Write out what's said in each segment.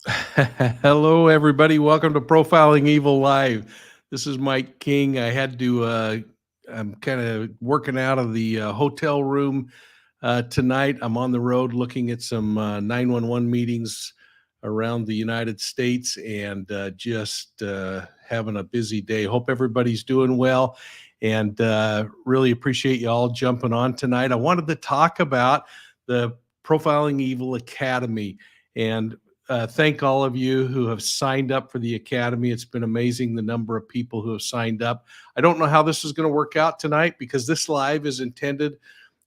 Hello, everybody. Welcome to Profiling Evil Live. This is Mike King. I had to, I'm kind of working out of the hotel room tonight. I'm on the road looking at some 911 meetings around the United States and just having a busy day. Hope everybody's doing well and really appreciate you all jumping on tonight. I wanted to talk about the Profiling Evil Academy and thank all of you who have signed up for the Academy. It's been amazing the number of people who have signed up. I don't know how this is going to work out tonight because this live is intended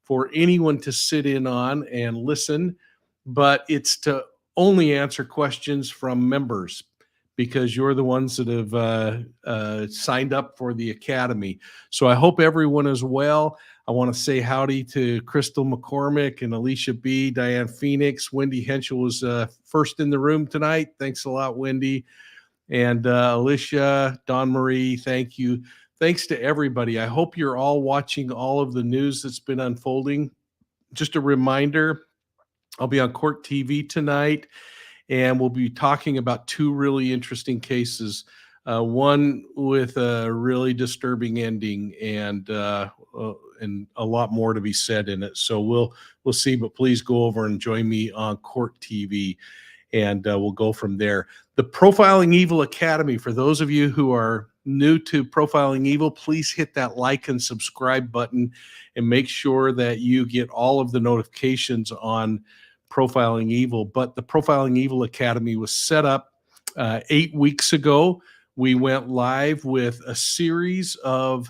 for anyone to sit in on and listen, but it's to only answer questions from members because you're the ones that have signed up for the Academy. So I hope everyone is well. I want to say howdy to Crystal McCormick and Alicia B., Diane Phoenix. Wendy Henschel was first in the room tonight. Thanks a lot, Wendy. And Alicia, Don Marie, thank you. Thanks to everybody. I hope you're all watching all of the news that's been unfolding. Just a reminder, I'll be on Court TV tonight, and we'll be talking about two really interesting cases. One with a really disturbing ending, and a lot more to be said in it. So we'll see. But please go over and join me on Court TV, and we'll go from there. The Profiling Evil Academy. For those of you who are new to Profiling Evil, please hit that like and subscribe button, and make sure that you get all of the notifications on Profiling Evil. But the Profiling Evil Academy was set up 8 weeks ago. We went live with a series of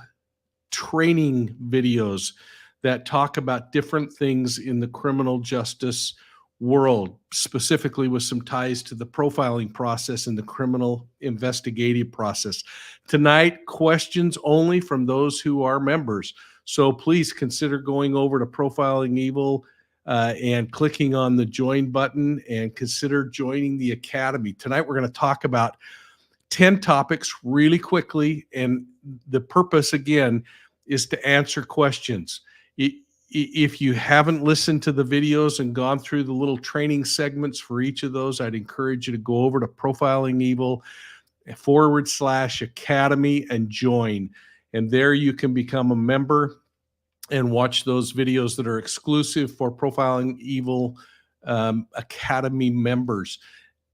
training videos that talk about different things in the criminal justice world, specifically with some ties to the profiling process and the criminal investigative process. Tonight, questions only from those who are members. So please consider going over to Profiling Evil and clicking on the join button and consider joining the Academy. Tonight, we're going to talk about 10 topics really quickly. And the purpose, again, is to answer questions. If you haven't listened to the videos and gone through the little training segments for each of those, I'd encourage you to go over to Profiling Evil /Academy and join. And there you can become a member and watch those videos that are exclusive for Profiling Evil Academy members.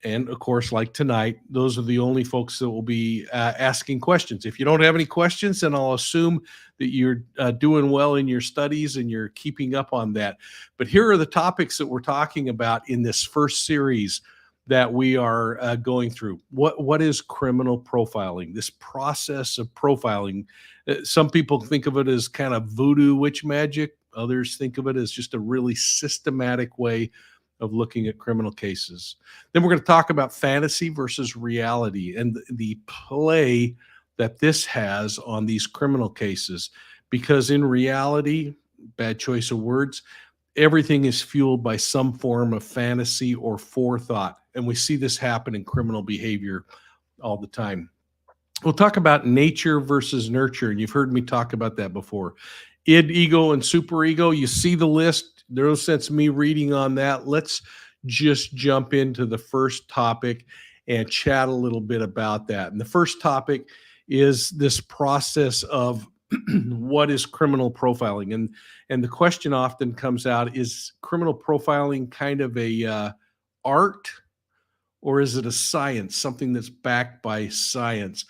And of course, like tonight, those are the only folks that will be asking questions. If you don't have any questions, then I'll assume that you're doing well in your studies and you're keeping up on that. But here are the topics that we're talking about in this first series that we are going through. What is criminal profiling? This process of profiling. Some people think of it as kind of voodoo witch magic. Others think of it as just a really systematic way of looking at criminal cases. Then we're going to talk about fantasy versus reality and the play that this has on these criminal cases. Because in reality, bad choice of words, everything is fueled by some form of fantasy or forethought. And we see this happen in criminal behavior all the time. We'll talk about nature versus nurture. And you've heard me talk about that before. Id, ego, and superego. You see the list. There's no sense me reading on that. Let's just jump into the first topic and chat a little bit about that. And the first topic is this process of what is criminal profiling? And the question often comes out, is criminal profiling kind of a art, or is it a science, something that's backed by science?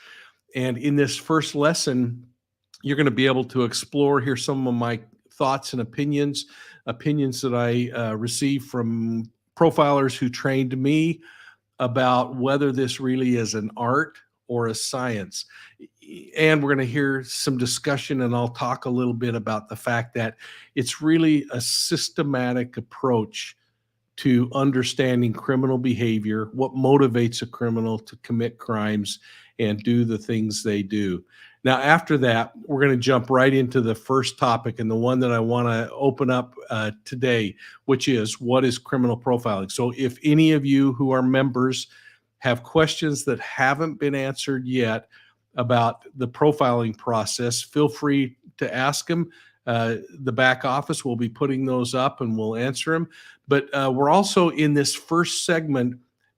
And in this first lesson, you're going to be able to explore here some of my thoughts and opinions that I received from profilers who trained me about whether this really is an art or a science. And we're going to hear some discussion, and I'll talk a little bit about the fact that it's really a systematic approach to understanding criminal behavior, what motivates a criminal to commit crimes and do the things they do. Now, after that, we're going to jump right into the first topic and the one that I want to open up today, which is what is criminal profiling? So if any of you who are members have questions that haven't been answered yet about the profiling process, feel free to ask them. The back office will be putting those up and we'll answer them. But we're also in this first segment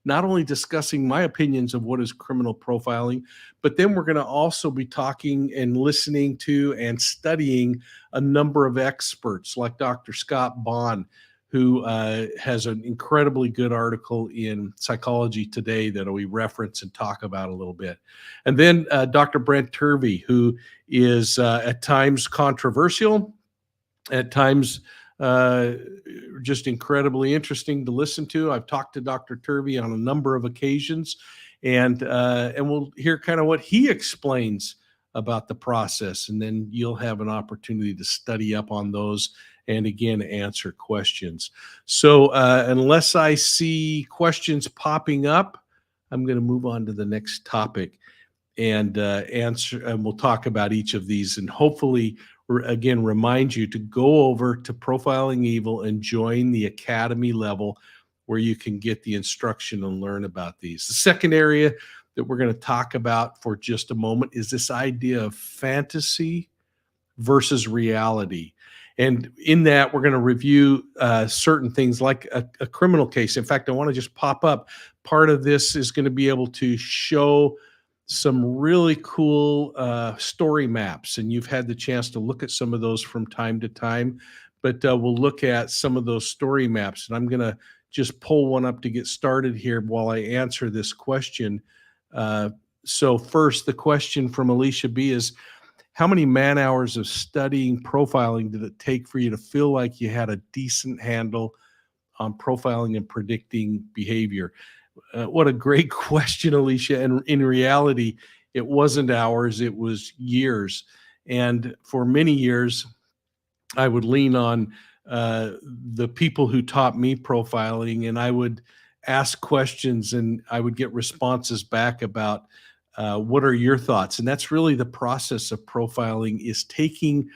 not only discussing my opinions of what is criminal profiling, but then we're going to also be talking and listening to and studying a number of experts like Dr. Scott Bond, who has an incredibly good article in Psychology Today that we reference and talk about a little bit. And then Dr. Brent Turvey, who is at times controversial, at times uh, just incredibly interesting to listen to. I've talked to Dr. Turvey on a number of occasions, and we'll hear kind of what he explains about the process, and then you'll have an opportunity to study up on those and again answer questions. So unless I see questions popping up, I'm going to move on to the next topic and answer, and we'll talk about each of these, and hopefully again remind you to go over to Profiling Evil and join the academy level where you can get the instruction and learn about these. The second area that we're going to talk about for just a moment is this idea of fantasy versus reality. And in that, we're going to review certain things like a criminal case. In fact, I want to just pop up. Part of this is going to be able to show some really cool story maps, and you've had the chance to look at some of those from time to time, but we'll look at some of those story maps, and I'm going to just pull one up to get started here while I answer this question. So first, the question from Alicia B is, how many man hours of studying profiling did it take for you to feel like you had a decent handle on profiling and predicting behavior? What a great question, Alicia. And in reality, it wasn't hours, it was years. And for many years, I would lean on the people who taught me profiling, and I would ask questions and I would get responses back about what are your thoughts? And that's really the process of profiling, is taking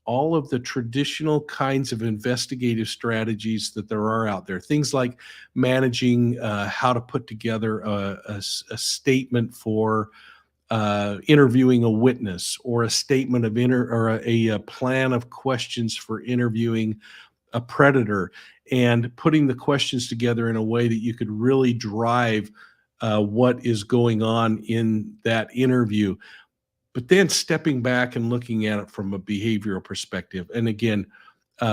all of the traditional kinds of investigative strategies that there are out there. Things like managing how to put together a statement for interviewing a witness, or a statement of a plan of questions for interviewing a predator, and putting the questions together in a way that you could really drive what is going on in that interview, but then stepping back and looking at it from a behavioral perspective. And again,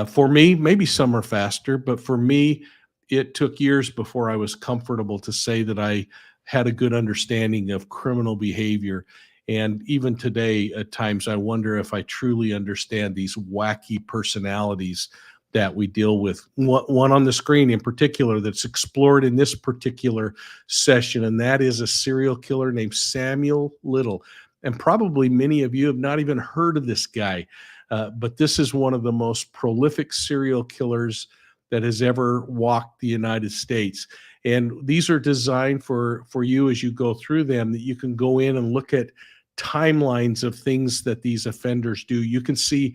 for me, maybe some are faster, but for me, it took years before I was comfortable to say that I had a good understanding of criminal behavior. And even today, at times, I wonder if I truly understand these wacky personalities that we deal with. One on the screen in particular that's explored in this particular session, and that is a serial killer named Samuel Little. And probably many of you have not even heard of this guy, but this is one of the most prolific serial killers that has ever walked the United States. And these are designed for you as you go through them, that you can go in and look at timelines of things that these offenders do. You can see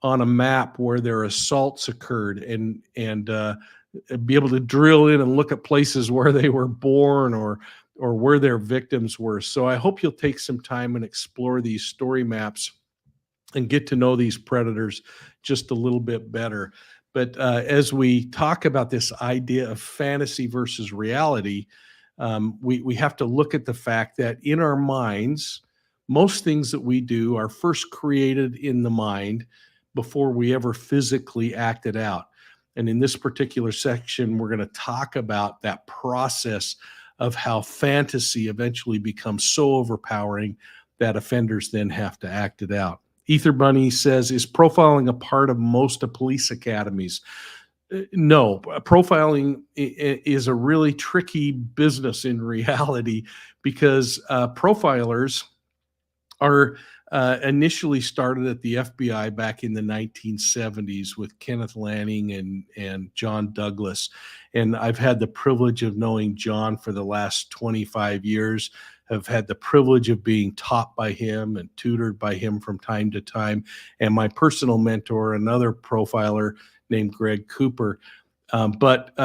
on a map where their assaults occurred, and be able to drill in and look at places where they were born, or where their victims were. So I hope you'll take some time and explore these story maps and get to know these predators just a little bit better. But as we talk about this idea of fantasy versus reality, we have to look at the fact that in our minds, most things that we do are first created in the mind before we ever physically act it out. And in this particular section, we're going to talk about that process of how fantasy eventually becomes so overpowering that offenders then have to act it out. Ether Bunny says, is profiling a part of most of police academies? No, profiling is a really tricky business in reality, because profilers are initially started at the FBI back in the 1970s with Kenneth Lanning and John Douglas. And I've had the privilege of knowing John for the last 25 years. Have had the privilege of being taught by him and tutored by him from time to time. And my personal mentor, another profiler named Greg Cooper. But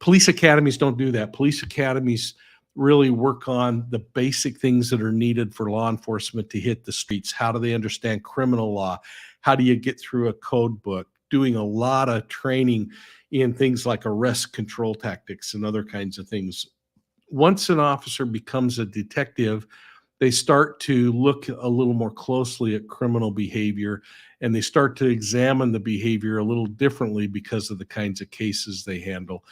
police academies don't do that. Police academies really work on the basic things that are needed for law enforcement to hit the streets. How do they understand criminal law? How do you get through a code book? Doing a lot of training in things like arrest control tactics and other kinds of things. once an officer becomes a detective, they start to look a little more closely at criminal behavior, and they start to examine the behavior a little differently because of the kinds of cases they handle.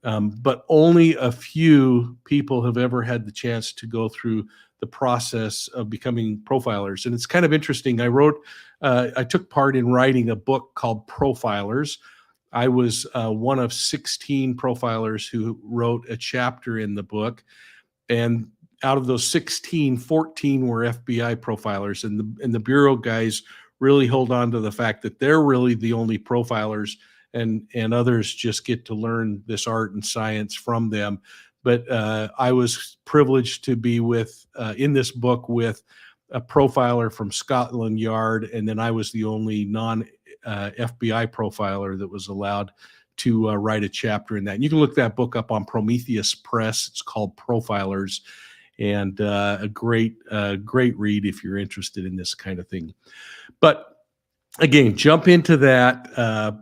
But only a few people have ever had the chance to go through the process of becoming profilers. And it's kind of interesting. I took part in writing a book called Profilers. I was one of 16 profilers who wrote a chapter in the book. And out of those 16, 14 were FBI profilers. And the Bureau guys really hold on to the fact that they're really the only profilers, and others just get to learn this art and science from them. But I was privileged to be in this book with a profiler from Scotland Yard, and then I was the only non FBI profiler that was allowed to write a chapter in that. And you can look that book up on Prometheus Press. It's called Profilers, and a great read if you're interested in this kind of thing. But again, jump into that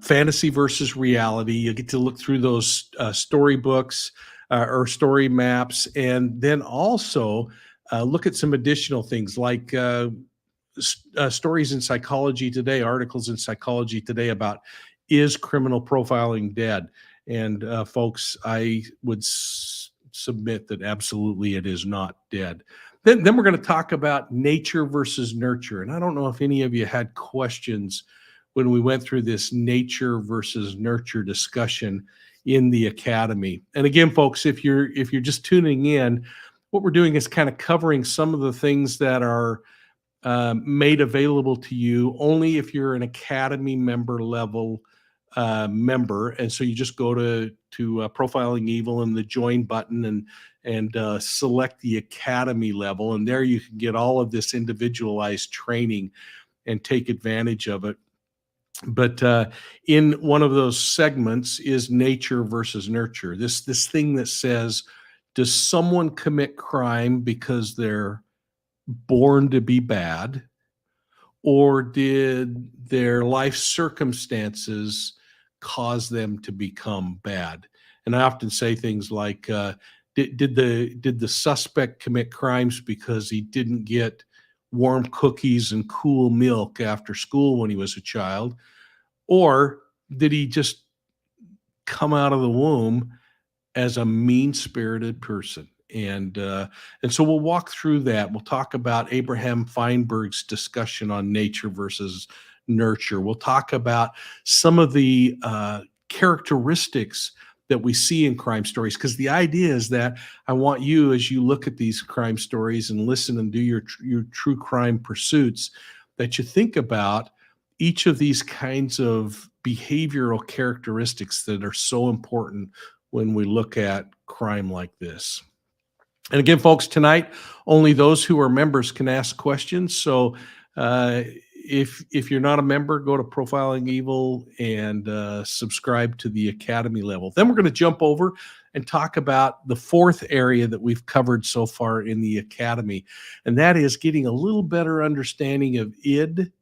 fantasy versus reality. You get to look through those storybooks or story maps, and then also look at some additional things like stories in Psychology Today, articles in Psychology Today about, is criminal profiling dead? And folks, I would submit that absolutely it is not dead. Then we're going to talk about nature versus nurture. And I don't know if any of you had questions when we went through this nature versus nurture discussion in the academy. And again, folks, if you're just tuning in, what we're doing is kind of covering some of the things that are made available to you only if you're an academy member level member. And so you just go to Profiling Evil and the join button, and select the academy level, and there you can get all of this individualized training and take advantage of it. But in one of those segments is nature versus nurture. This thing that says, does someone commit crime because they're born to be bad, or did their life circumstances cause them to become bad? And I often say things like, did the suspect commit crimes because he didn't get warm cookies and cool milk after school when he was a child, or did he just come out of the womb as a mean-spirited person? And so we'll walk through that. We'll talk about Abraham Feinberg's discussion on nature versus nurture. We'll talk about some of the characteristics that we see in crime stories, because the idea is that I want you, as you look at these crime stories and listen and do your true crime pursuits, that you think about each of these kinds of behavioral characteristics that are so important when we look at crime like this. And again, folks, tonight, only those who are members can ask questions. So if you're not a member, go to Profiling Evil and subscribe to the academy level. Then we're going to jump over and talk about the fourth area that we've covered so far in the academy, and that is getting a little better understanding of id,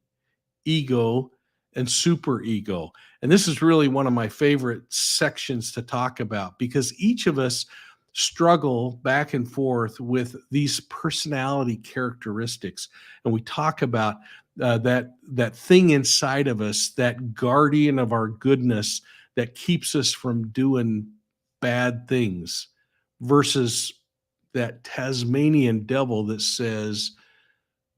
ego, and superego. And this is really one of my favorite sections to talk about, because each of us struggle back and forth with these personality characteristics. And we talk about that thing inside of us, that guardian of our goodness that keeps us from doing bad things, versus that Tasmanian devil that says,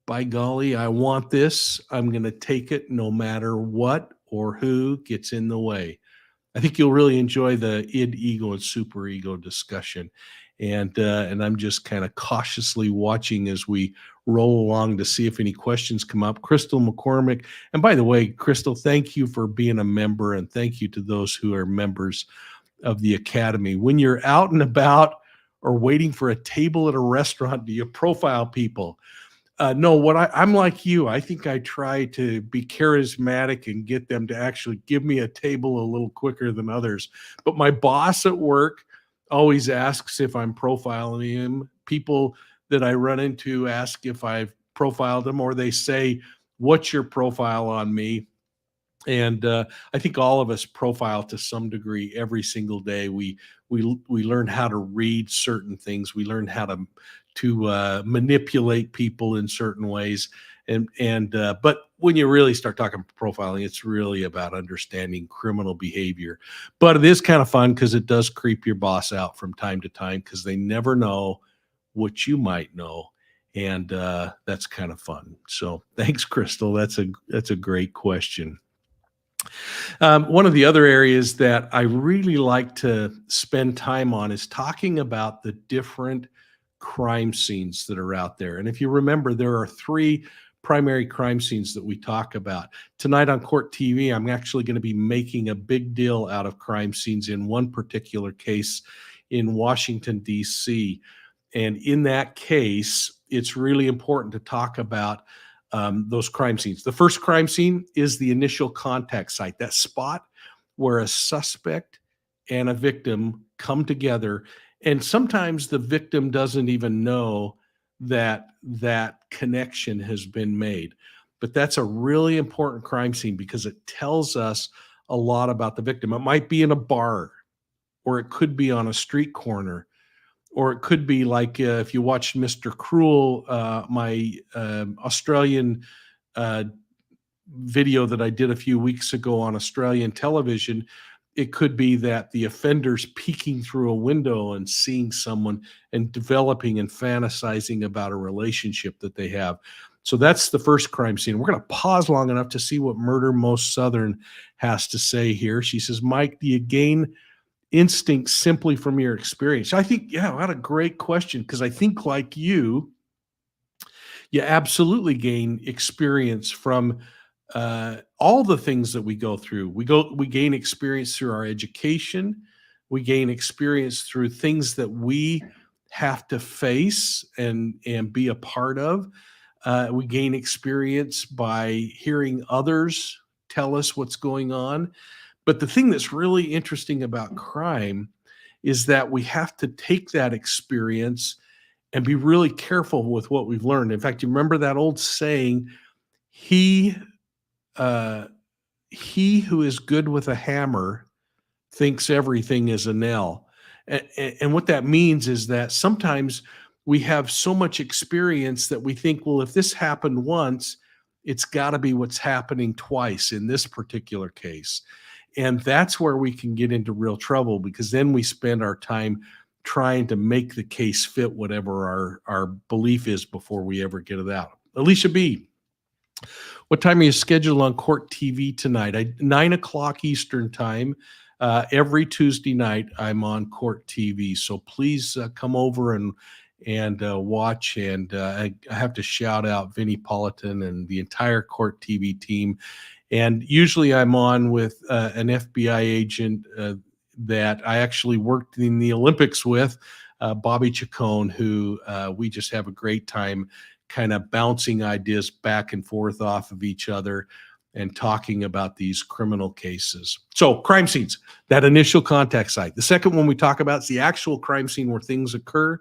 by golly, I want this. I'm going to take it no matter what or who gets in the way. I think you'll really enjoy the id, ego, and superego discussion. And I'm just kind of cautiously watching as we roll along to see if any questions come up. Crystal McCormick. And by the way, Crystal, thank you for being a member, and thank you to those who are members of the academy. When you're out and about or waiting for a table at a restaurant, do you profile people? No, I'm like you. I think I try to be charismatic and get them to actually give me a table a little quicker than others. But my boss at work always asks if I'm profiling him. People that I run into ask if I've profiled them, or they say, "What's your profile on me?" And I think all of us profile to some degree every single day. We learn how to read certain things. We learn how to manipulate people in certain ways. And but when you really start talking profiling, it's really about understanding criminal behavior. But it is kind of fun because it does creep your boss out from time to time because they never know what you might know, and that's kind of fun. So thanks, Crystal. That's a great question. One of the other areas that I really like to spend time on is talking about the different crime scenes that are out there. And if you remember, there are three primary crime scenes that we talk about. Tonight on Court TV, I'm actually going to be making a big deal out of crime scenes in one particular case in Washington, D.C. And in that case, it's really important to talk about those crime scenes. The first crime scene is the initial contact site, that spot where a suspect and a victim come together. And sometimes the victim doesn't even know that that connection has been made. But that's a really important crime scene because it tells us a lot about the victim. It might be in a bar, or it could be on a street corner, or it could be like if you watched Mr. Cruel, my Australian uh, video that I did a few weeks ago on Australian television. It could be that the offender's peeking through a window and seeing someone and developing and fantasizing about a relationship that they have. So that's the first crime scene. We're going to pause long enough to see what Murder Most Southern has to say here. She says, Mike, do you gain instinct simply from your experience? I think, yeah, what a great question, because I think like you absolutely gain experience from all the things that we go through. We gain experience through our education. We gain experience through things that we have to face and be a part of. We gain experience by hearing others tell us what's going on. But the thing that's really interesting about crime is that we have to take that experience and be really careful with what we've learned. In fact, you remember that old saying, he uh, he who is good with a hammer thinks everything is a nail. And what that means is that sometimes we have so much experience that we think, well, if this happened once, it's got to be what's happening twice in this particular case. And that's where we can get into real trouble, because then we spend our time trying to make the case fit whatever our belief is before we ever get it out. Alicia B., what time are you scheduled on Court TV tonight? 9 o'clock Eastern time. Every Tuesday night, I'm on Court TV. So please come over and watch. And I have to shout out Vinnie Politan and the entire Court TV team. And usually I'm on with an FBI agent that I actually worked in the Olympics with, Bobby Chacon, who we just have a great time kind of bouncing ideas back and forth off of each other and talking about these criminal cases. So crime scenes, that initial contact site. The second one we talk about is the actual crime scene where things occur.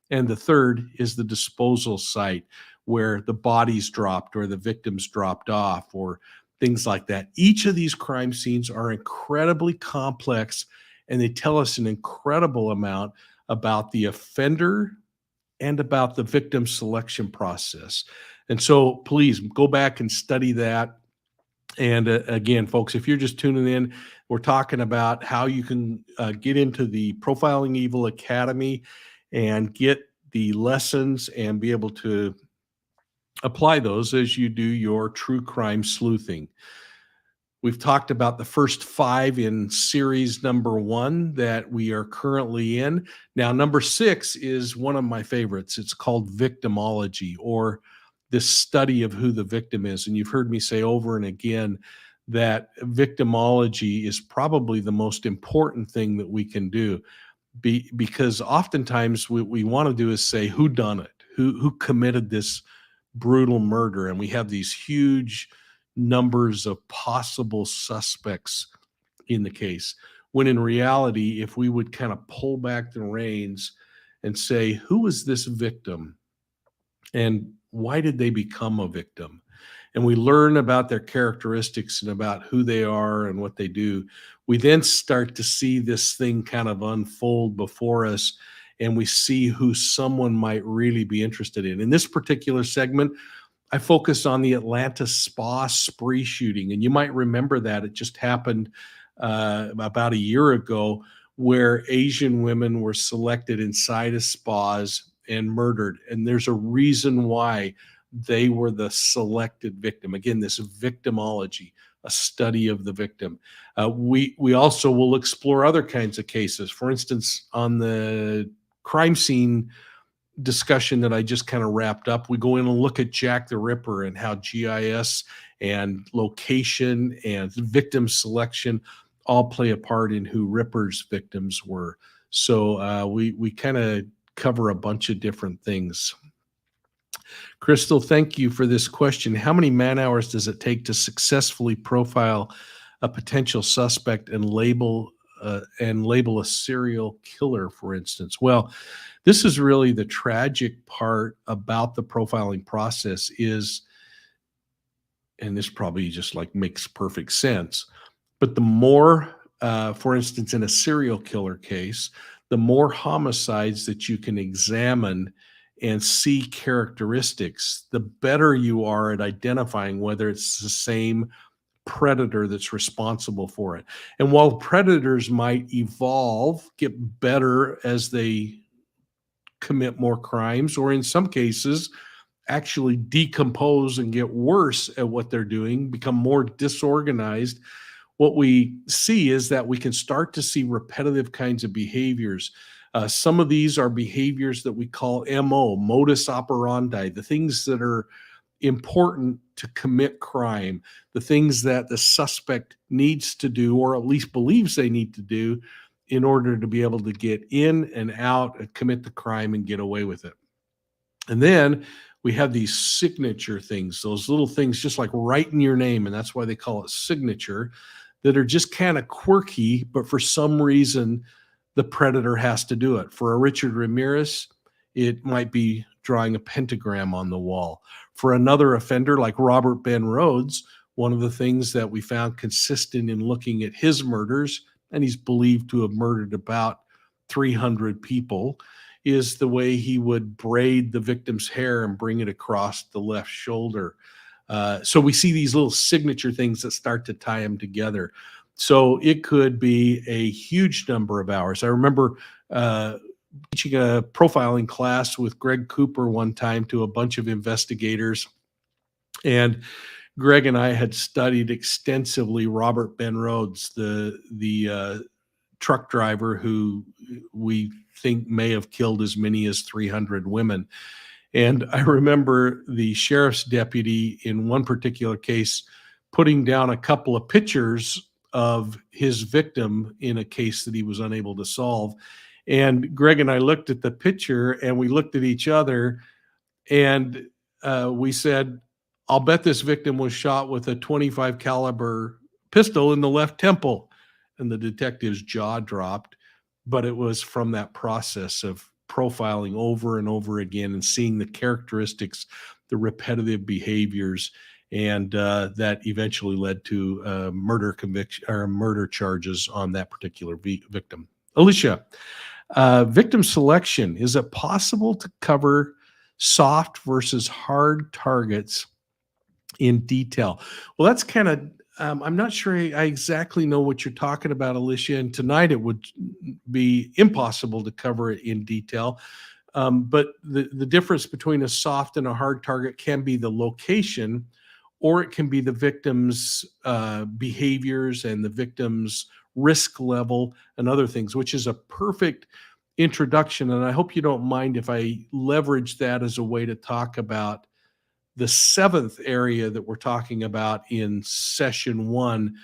And the third is the disposal site where the body's dropped or the victim's dropped off or things like that. Each of these crime scenes are incredibly complex, and they tell us an incredible amount about the offender and about the victim selection process. And so please go back and study that. And again, folks, if you're just tuning in, we're talking about how you can get into the Profiling Evil Academy and get the lessons and be able to apply those as you do your true crime sleuthing. We've talked about the first 5 in series number 1 that we are currently in. Now, number 6 is one of my favorites. It's called Victimology, or this study of who the victim is. And you've heard me say over and again that victimology is probably the most important thing that we can do, because oftentimes what we want to do is say, who done it? Who committed this brutal murder? And we have these huge numbers of possible suspects in the case, when in reality, if we would kind of pull back the reins and say, who is this victim and why did they become a victim? and we learn about their characteristics and about who they are and what they do, we then start to see this thing kind of unfold before us, and we see who someone might really be interested in. In this particular segment, I focused on the Atlanta spa spree shooting, and you might remember that it just happened about a year ago, where Asian women were selected inside of spas and murdered. And there's a reason why they were the selected victim. Again, this victimology, a study of the victim. We also will explore other kinds of cases. For instance, on the crime scene discussion that I just kind of wrapped up, we go in and look at Jack the Ripper and how GIS and location and victim selection all play a part in who Ripper's victims were. So we kind of cover a bunch of different things. Crystal, thank you for this question. How many man hours does it take to successfully profile a potential suspect and label a serial killer, for instance? Well, this is really the tragic part about the profiling process is, and this probably just like makes perfect sense, but the more, for instance, in a serial killer case, the more homicides that you can examine and see characteristics, the better you are at identifying whether it's the same predator that's responsible for it. And while predators might evolve, get better as they commit more crimes, or in some cases, actually decompose and get worse at what they're doing, become more disorganized, what we see is that we can start to see repetitive kinds of behaviors. Some of these are behaviors that we call MO, modus operandi, the things that are important to commit crime, the things that the suspect needs to do, or at least believes they need to do in order to be able to get in and out and commit the crime and get away with it. And then we have these signature things, those little things just like writing your name, and that's why they call it signature, that are just kind of quirky, but for some reason, the predator has to do it. For a Richard Ramirez, it might be drawing a pentagram on the wall. For another offender like Robert Ben Rhodes, one of the things that we found consistent in looking at his murders, and he's believed to have murdered about 300 people, is the way he would braid the victim's hair and bring it across the left shoulder. So we see these little signature things that start to tie them together. So it could be a huge number of hours. I remember teaching a profiling class with Greg Cooper one time to a bunch of investigators. And Greg and I had studied extensively Robert Ben Rhodes, the truck driver who we think may have killed as many as 300 women. And I remember the sheriff's deputy in one particular case putting down a couple of pictures of his victim in a case that he was unable to solve. And Greg and I looked at the picture and we looked at each other and we said, I'll bet this victim was shot with a 25 caliber pistol in the left temple. And the detective's jaw dropped, but it was from that process of profiling over and over again and seeing the characteristics, the repetitive behaviors, and that eventually led to murder conviction or murder charges on that particular victim. Alicia, victim selection. Is it possible to cover soft versus hard targets in detail? Well, that's kind of, I'm not sure I exactly know what you're talking about, Alicia, and tonight it would be impossible to cover it in detail. But the difference between a soft and a hard target can be the location, or it can be the victim's behaviors and the victim's risk level and other things, which is a perfect introduction. And I hope you don't mind if I leverage that as a way to talk about the seventh area that we're talking about in session one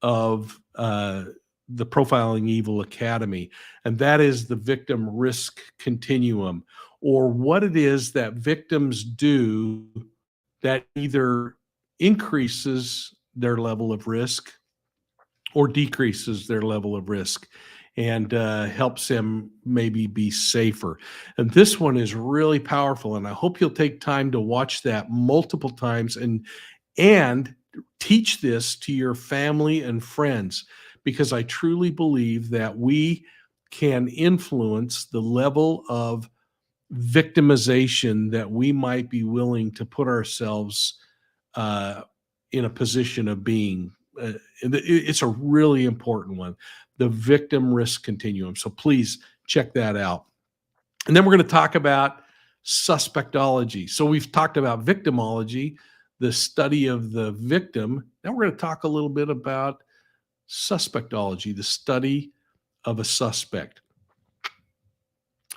of the Profiling Evil Academy, and that is the victim risk continuum, or what it is that victims do that either increases their level of risk or decreases their level of risk and helps them maybe be safer. And this one is really powerful, and I hope you'll take time to watch that multiple times and and teach this to your family and friends, because I truly believe that we can influence the level of victimization that we might be willing to put ourselves uh, in a position of being. It's a really important one, the victim risk continuum. So please check that out. And then we're going to talk about suspectology. So we've talked about victimology, the study of the victim. Now we're going to talk a little bit about suspectology, the study of a suspect.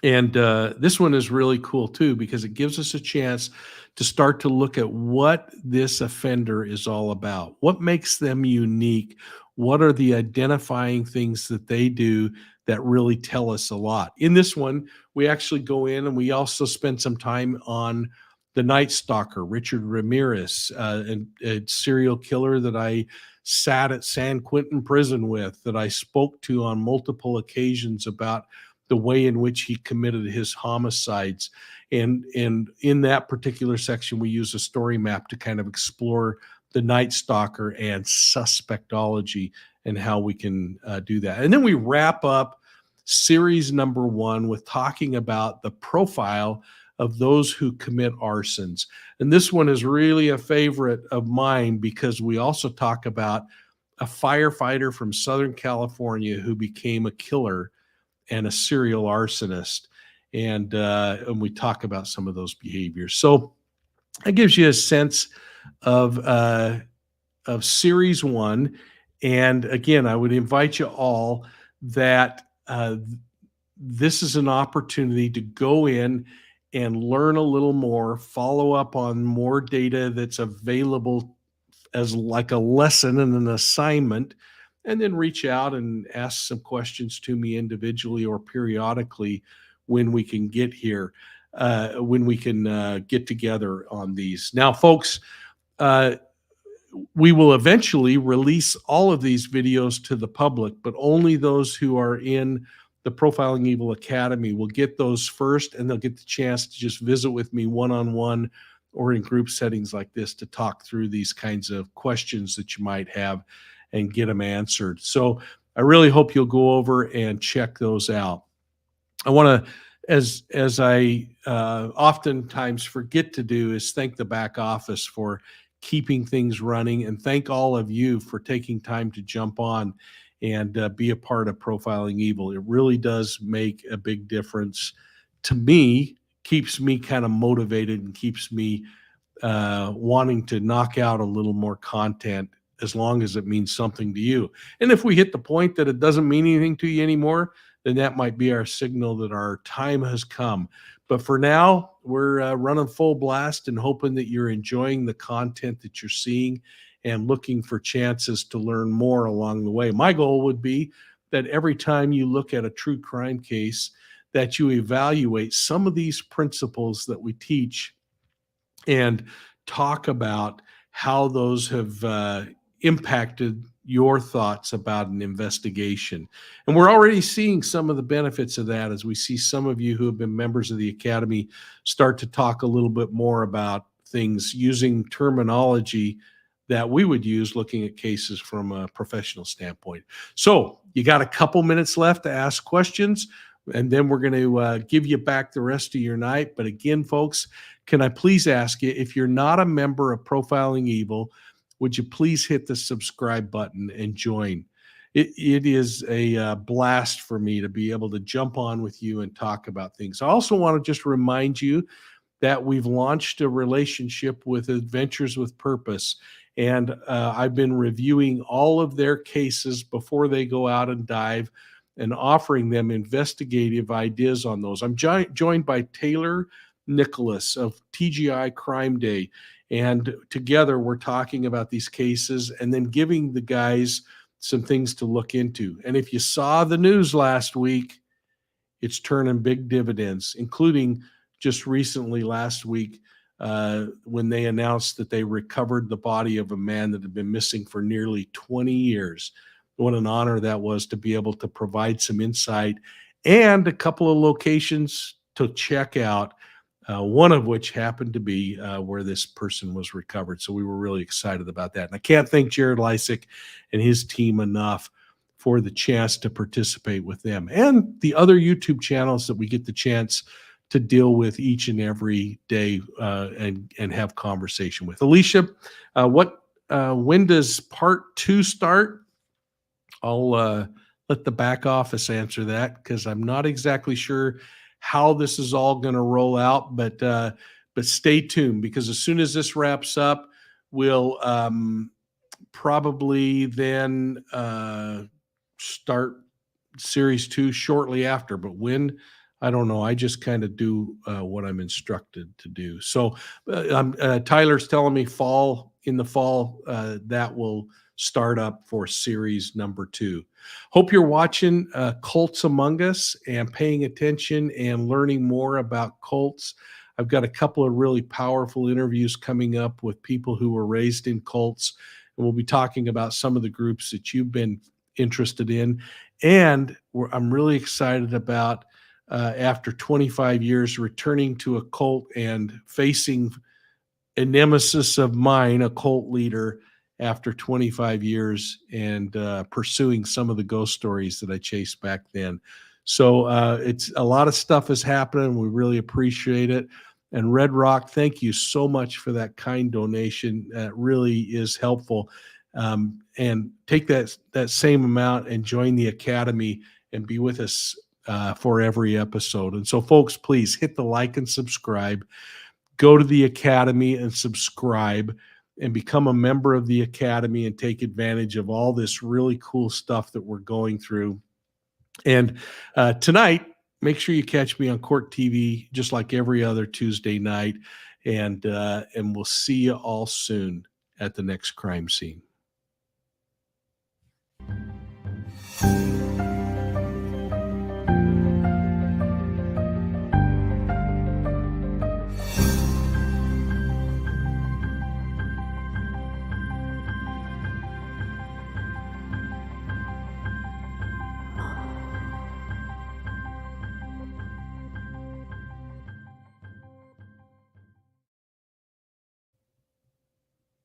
And this one is really cool too, because it gives us a chance to start to look at what this offender is all about. What makes them unique? What are the identifying things that they do that really tell us a lot? In this one, we actually go in and we also spend some time on the Night Stalker, Richard Ramirez, a serial killer that I sat at San Quentin prison with, that I spoke to on multiple occasions about the way in which he committed his homicides. And in that particular section, we use a story map to kind of explore the Night Stalker and suspectology and how we can do that. And then we wrap up series number 1 with talking about the profile of those who commit arsons. And this one is really a favorite of mine, because we also talk about a firefighter from Southern California who became a killer and a serial arsonist. And we talk about some of those behaviors. So that gives you a sense of series 1. And again, I would invite you all that this is an opportunity to go in and learn a little more, follow up on more data that's available as like a lesson and an assignment, and then reach out and ask some questions to me individually or periodically when we can get here, when we can get together on these. Now, folks, we will eventually release all of these videos to the public, but only those who are in the Profiling Evil Academy will get those first, and they'll get the chance to just visit with me one-on-one or in group settings like this to talk through these kinds of questions that you might have and get them answered. So I really hope you'll go over and check those out. I want to, as I oftentimes forget to do, is thank the back office for keeping things running, and thank all of you for taking time to jump on and be a part of Profiling Evil. It really does make a big difference to me, keeps me kind of motivated, and keeps me wanting to knock out a little more content, as long as it means something to you. And if we hit the point that it doesn't mean anything to you anymore, then that might be our signal that our time has come. But for now, we're running full blast and hoping that you're enjoying the content that you're seeing and looking for chances to learn more along the way. My goal would be that every time you look at a true crime case, that you evaluate some of these principles that we teach and talk about how those have impacted your thoughts about an investigation. And we're already seeing some of the benefits of that, as we see some of you who have been members of the Academy start to talk a little bit more about things using terminology that we would use looking at cases from a professional standpoint. So you got a couple minutes left to ask questions, and then we're going to give you back the rest of your night. But again, folks, can I please ask you, if you're not a member of Profiling Evil, would you please hit the subscribe button and join? It is a blast for me to be able to jump on with you and talk about things. I also want to just remind you that we've launched a relationship with Adventures with Purpose, and I've been reviewing all of their cases before they go out and dive, and offering them investigative ideas on those. I'm joined by Taylor Nicholas of TGI Crime Day, and together we're talking about these cases and then giving the guys some things to look into. And if you saw the news last week, it's turning big dividends, including just recently last week when they announced that they recovered the body of a man that had been missing for nearly 20 years. What an honor that was to be able to provide some insight and a couple of locations to check out one of which happened to be where this person was recovered. So we were really excited about that. And I can't thank Jared Lysick and his team enough for the chance to participate with them and the other YouTube channels that we get the chance to deal with each and every day and have conversation with. Alicia, when does part 2 start? I'll let the back office answer that because I'm not exactly sure how this is all going to roll out, but stay tuned because as soon as this wraps up, we'll probably then start series 2 shortly after. But when, I don't know. I just kind of do what I'm instructed to do. So Tyler's telling me in the fall that will start up for series number 2. Hope you're watching Cults Among Us and paying attention and learning more about cults. I've got a couple of really powerful interviews coming up with people who were raised in cults, and we'll be talking about some of the groups that you've been interested in. And I'm really excited about after 25 years returning to a cult and facing a nemesis of mine, a cult leader, after 25 years and pursuing some of the ghost stories that I chased back then. So it's a lot of stuff is happening. We really appreciate it. And Red Rock, thank you so much for that kind donation. That really is helpful. And take that same amount and join the Academy and be with us for every episode. And so, folks, please hit the like and subscribe. Go to the Academy and subscribe and become a member of the Academy and take advantage of all this really cool stuff that we're going through. And tonight, make sure you catch me on Court TV, just like every other Tuesday night. And we'll see you all soon at the next crime scene.